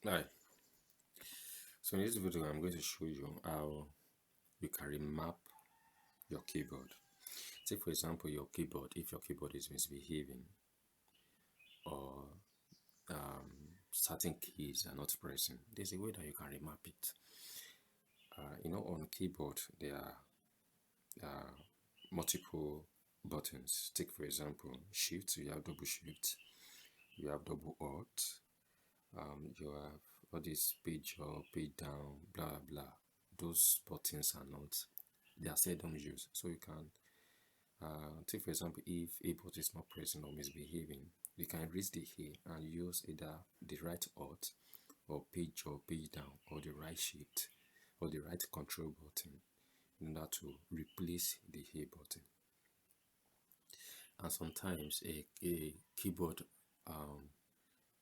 Right. So in this video, I'm going to show you how you can remap your keyboard. Take for example your keyboard. If your keyboard is misbehaving or certain keys are not pressing, there's a way that you can remap it. On keyboard there are multiple buttons. Take for example Shift. You have double Shift. You have double Alt. You have all this page up, page down, blah blah. Those buttons are not, they are seldom used. So you can take for example if a button is not pressing or misbehaving, you can raise the A and use either the right Alt or page up, page down, or the right Shift or the right Control button in order to replace the A button. And sometimes a keyboard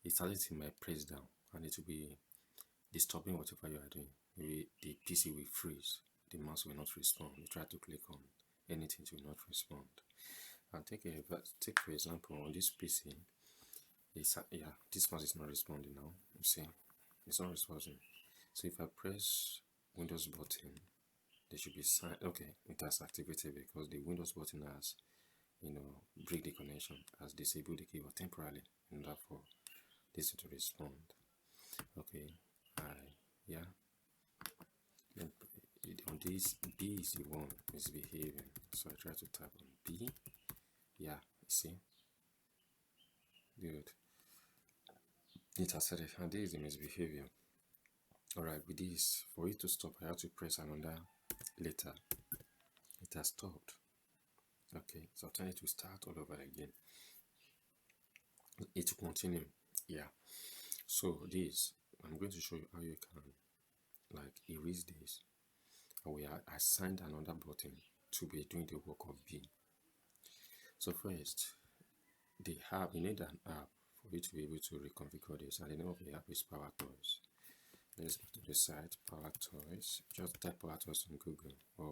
a certain thing might press down and it will be disturbing whatever you are doing. Maybe the PC will freeze, the mouse will not respond. You try to click on anything, it will not respond. And take for example on this PC, this mouse is not responding now. You see, it's not responding. So if I press Windows button, there should be sign. Okay, it has activated because the Windows button has, break the connection, has disabled the keyboard temporarily, and therefore this to respond. Okay, yeah. On this B is the one misbehaving, so I try to type on B. Yeah, you see, good. It has said it, and this is the misbehavior. Alright, with this, for it to stop, I have to press another letter. It has stopped. Okay, so turn it to start all over again. It will continue. Yeah. So this, I'm going to show you how you can erase this. And we are assigned another button to be doing the work of B. So first, the app, you need an app for you to be able to reconfigure this. And the name of the app is Power Toys. Let's go to the site Power Toys. Just type Power Toys on Google, or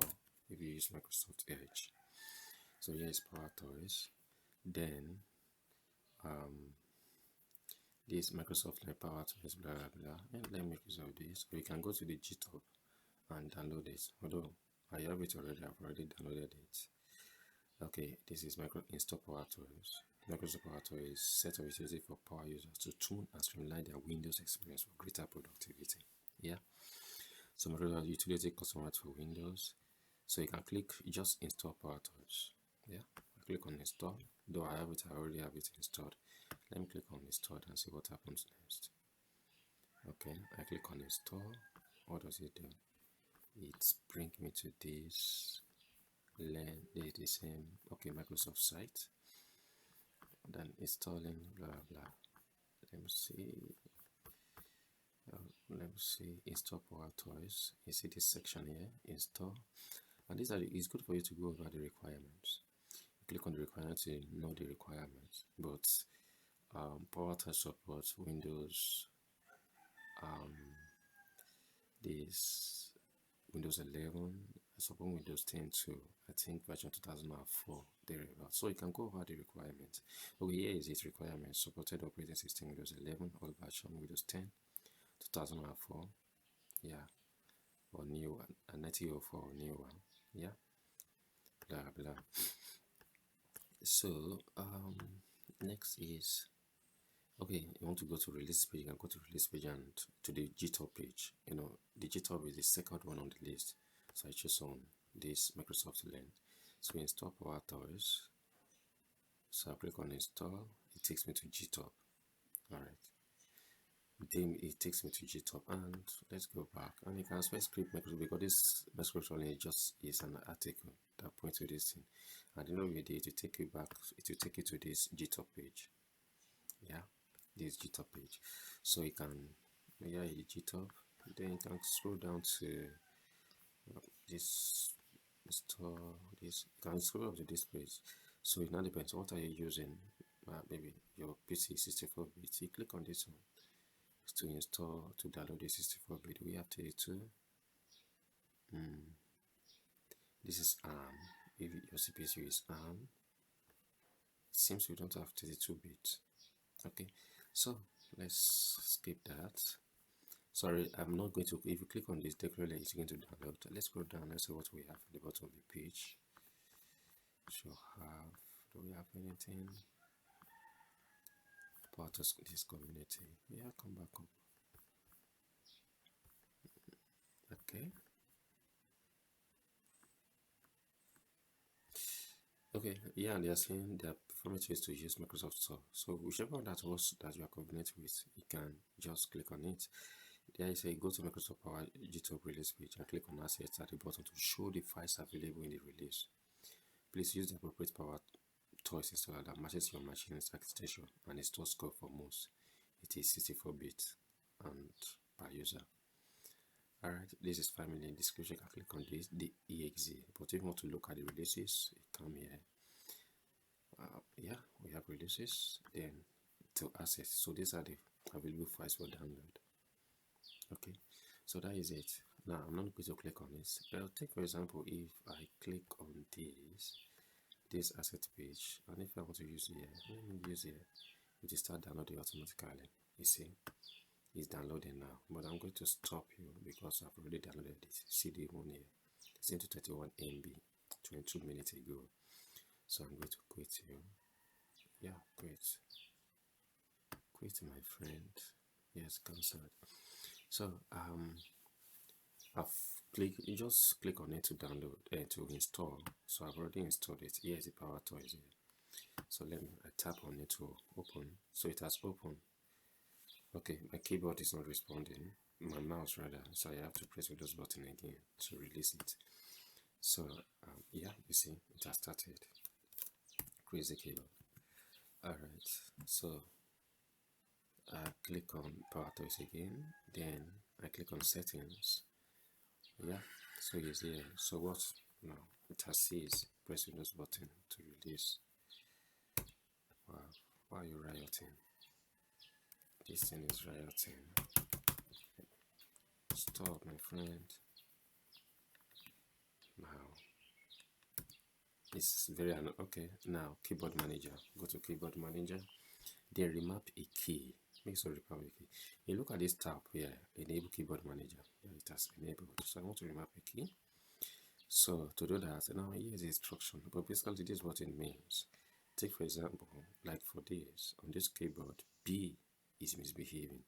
if you use Microsoft Edge. So here is Power Toys. Then this Microsoft Power Toys, blah blah blah. And let me make use of this. Or you can go to the GitHub and download this. Although I have it already, I've already downloaded it. Okay, this is install Power Toys. Microsoft Power Toys is set of utility for power users to tune and streamline their Windows experience for greater productivity. Yeah. So Microsoft utility customized for Windows. So you can click just install Power Toys. Yeah. I click on install. Though I already have it installed. Let me click on install and see what happens next. Okay, I click on install. What does it do? It brings me to this the same Microsoft site. Then installing blah blah. Let me see install Power Toys. You see this section here, install, and it's good for you to go over the requirements. You click on the requirements to know the requirements, but Power Toys supports Windows this Windows 11, support Windows 10 too. I think version 2004 thereabout. So you can go over the requirements. Okay, here is its requirements. Supported operating system Windows 11 or version Windows 10, 2004, yeah, or new one, a 1904 or new one, yeah, blah blah. So next is okay, you want to go to release page, you can go to release page and to the GitHub page. The GitHub is the second one on the list. So I choose on this Microsoft link. So install Power Toys. So I click on install. It takes me to GitHub. Alright. Then it takes me to GitHub, and let's go back. And you can space script Microsoft, because this Microsoft only just is an article that points to this thing. And you know with it will take you back, it will take you to this GitHub page. Yeah, this GitHub page. So you can GitHub, then you can scroll down to this install this. You can scroll up to this page. So it now depends what are you using. Maybe your PC is 64-bit. You click on this one to install, to download the 64-bit. We have 32. This is ARM. If your CPU is ARM, it seems we don't have 32 bits. Okay, so let's skip that. Sorry, I'm not going to. If you click on this, decorator is going to download. Let's go down. Let's see what we have at the bottom of the page. So do we have anything about this community? Yeah, come back up. Okay. Okay, yeah, they are saying their preference is to use Microsoft Store. So whichever that was that you are coordinated with, you can just click on it. There is a go to Microsoft Power GitHub release page and click on Assets at the bottom to show the files available in the release. Please use the appropriate Power Toys installer that matches your machine's architecture and install scope for most. It is 64-bit and per user. Alright, this is family description. I click on this, the exe. But if you want to look at the releases, you come here. Yeah, we have releases, then to access. So these are the available files for download. Okay, so that is it. Now I'm not going to click on this. I'll take for example, if I click on this asset page, and if I want to use here, let me use here, it will start downloading automatically. You see, it's downloading now, but I'm going to stop you because I've already downloaded this CD one here. It's into 31 MB 22 minutes ago. So I'm going to quit you. Yeah, quit my friend. Yes, cancelled. So I've click, you just click on it to download and to install. So I've already installed it. Here's the power toys here. So let me tap on it to open. So it has opened. Okay, my keyboard is not responding, my mouse rather, so I have to press Windows button again to release it. So yeah, you see it has started. Crazy keyboard. Alright, so I click on power toys again, then I click on settings. Yeah, so you see, so what now? It has says press Windows button to release. Wow, why are you rioting? This thing is rioting. Stop, my friend. Now it's very okay. Now keyboard manager. Go to keyboard manager. Then remap a key. Make sure remap a key. You look at this tab here. Enable keyboard manager. Yeah, it has enabled. So I want to remap a key. So to do that, now here's the instruction. But basically, this is what it means. Take for example, like for this on this keyboard, B is misbehaving.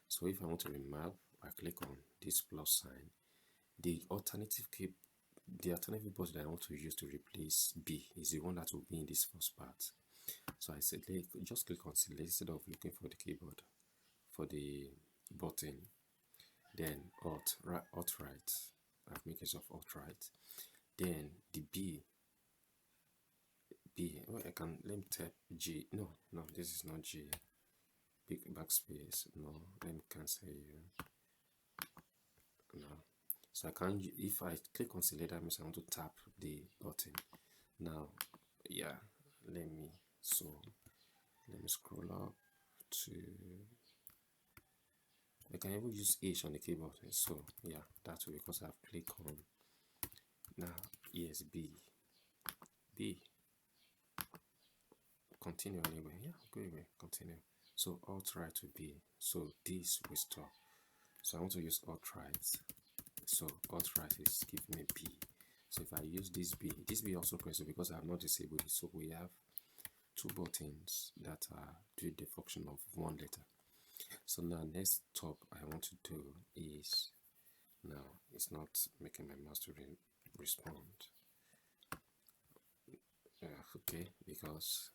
So if I want to remap, I click on this plus sign. The alternative button that I want to use to replace B is the one that will be in this first part. So I select, just click on select instead of looking for the keyboard for the button. Then alt right. I've made use of alt right. Then the B. Oh, I can let me tap G. No, this is not G. Big backspace. No, let me cancel you. No. So I can, if I click on select, that means I want to tap the button. Now, yeah, let me scroll up to, I can even use H on the keyboard. So yeah, that's because I've clicked on. Now here's B. Continue anyway. Yeah, go away. Continue. So alt right to B. So this will stop. So I want to use alt right. So alt right is giving me B. So if I use this B also press it because I have not disabled it. So we have two buttons that do the function of one letter. So now next top I want to do is, now it's not making my mouse to respond. Okay, because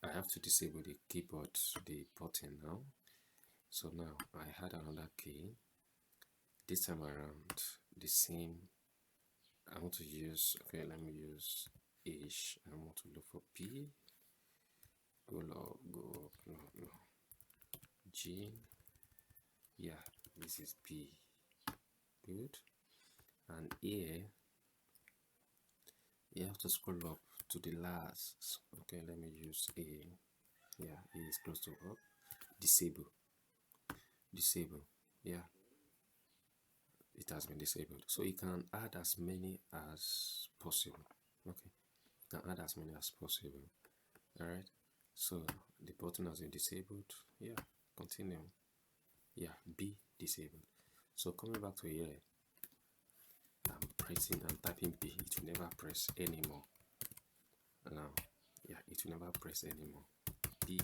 I have to disable the keyboard, the button now. So now I had another key. This time around, the same. I want to use, okay, let me use H. I want to look for P. Go low, go up, no. G. Yeah, this is P. Good. And here, you have to scroll up to the last. Okay, let me use A. Yeah, A is close to up. Disable. Yeah, it has been disabled. So you can add as many as possible. Okay, you can add as many as possible. All right. So the button has been disabled. Yeah, continue. Yeah, B disabled. So coming back to here, I'm typing B, it will never press anymore. Now, yeah, it will never press anymore. B,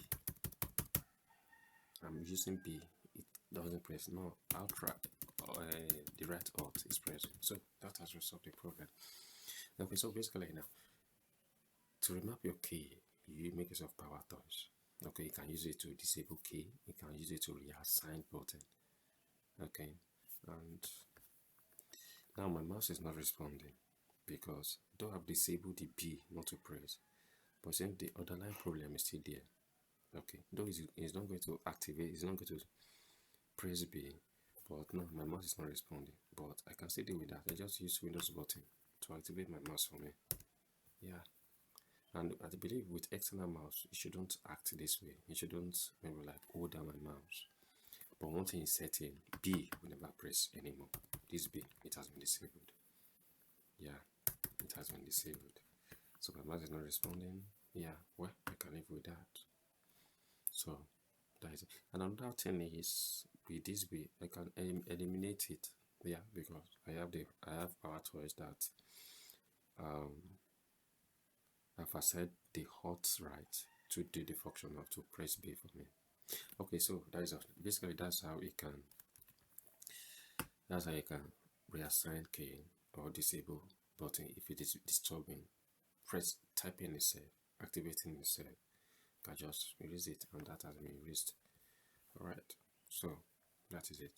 I'm using B, it doesn't press. No, I'll try the right alt is present. So that has resolved the problem. Okay, so basically now, to remap your key, you make yourself power touch. Okay, you can use it to disable key, you can use it to reassign button. Okay, and now my mouse is not responding because though I've disabled the B not to press, but since the underlying problem is still there. Okay, though it's not going to activate, it's not going to press B, but no, my mouse is not responding. But I can still deal with that. I just use Windows button to activate my mouse for me. Yeah, and I believe with external mouse, it shouldn't act this way. It shouldn't maybe like hold down my mouse. But one thing is certain, B will never press anymore. This B, it has been disabled. Yeah, it has been disabled. So my mouse is not responding. Yeah, well, I can live with that. So that is it. And another thing is with this B, I can eliminate it. Yeah, because I have power tools that I've assigned the hot right to do the function of to press B for me. Okay, so that is basically that's how you can reassign key or disable button if it is disturbing. Press typing itself, activating itself. You can just release it, and that has been erased. Alright, so that is it.